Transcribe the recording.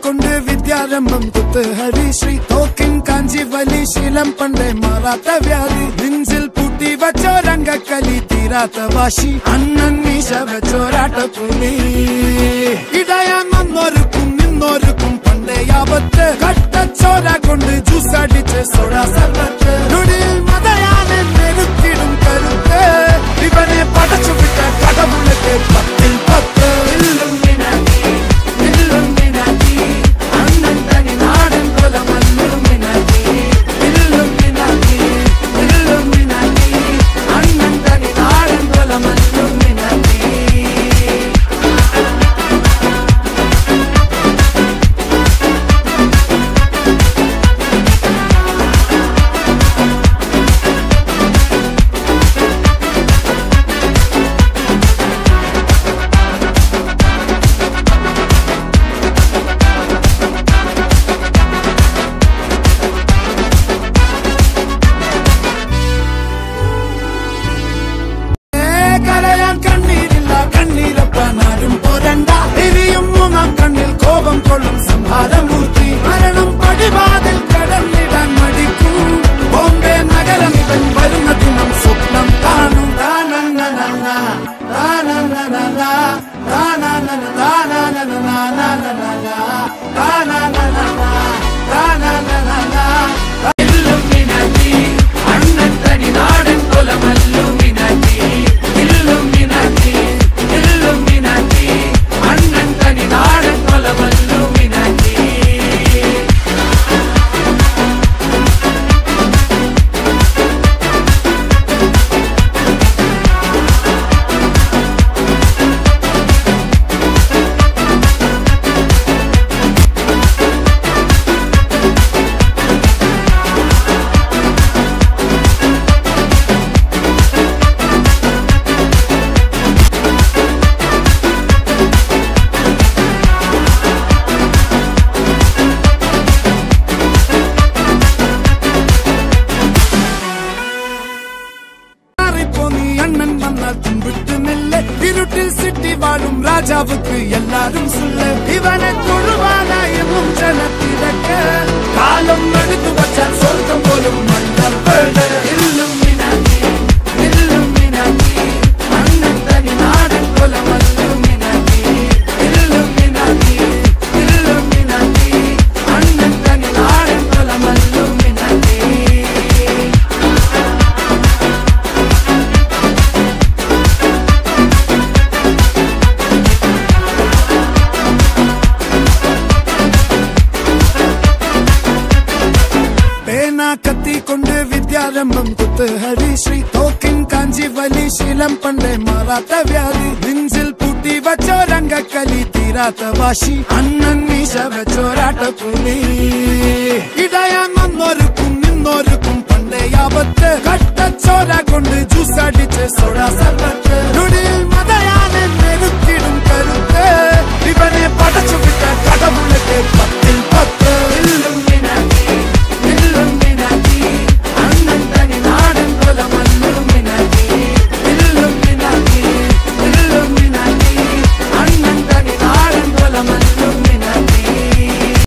കൊണ്ടു വിദ്യാരംഭം കുത്തുഹരി ശ്രീ തോക്കിൻ കാഞ്ചി വലി ശീലം പണ്ടേ മാറാത്ത വ്യാധി നെഞ്ചിൽ പൂട്ടി വച്ചോരംഗക്കലി തീരാത്ത വാശി അണ്ണൻ മീശ വെച്ചോരാട്ടപ്പുലി ഇടയാൻ വന്നോർക്കും നിന്നോർക്കും പണ്ടേ യാവത്ത് കട്ടച്ചോര കൊണ്ട് ജ്യൂസടിച്ച് സോഡാ സർബത്ത് നുടിയിൽ മതയാനെ നെരുത്തിടും കരുത്ത് ഇവനെ പടച്ചുവിട്ട കടവുളക്ക് 10-10 ராஜாவுக்கு எல்லாரும் சொல்ல இவனை தொழுவானாயும் ஜனத்திடக்க காலம் எடுத்து வச்சால் சொர்க்கம் போலும் மன்னர் இல்லும் மினாதி அண்ணன் தனி நாடன் போல மல்லும் மினாதி இல்லும் மினாதி அண்ணன் தனி நாடன் போல மல்லும் மினாதி കത്തി കൊണ്ട് വിദ്യാരംഭം കുത്തുഹരി ശ്രീ തോക്കിൻ കാഞ്ചി വലി ശീലം പണ്ടേ മാറാത്ത വ്യാധി നെഞ്ചിൽ പൂട്ടി വച്ചോരംഗക്കലി തീരാത്ത വാശി അണ്ണൻ മീശ വെച്ചോരാട്ടപ്പുലി ഇടയാൻ വന്നോർക്കും നിന്നോർക്കും പണ്ടേ യാവത്ത് കട്ടച്ചോര കൊണ്ട് ജ്യൂസടിച്ച് സോഡാ സർബത്ത് നുടിയിൽ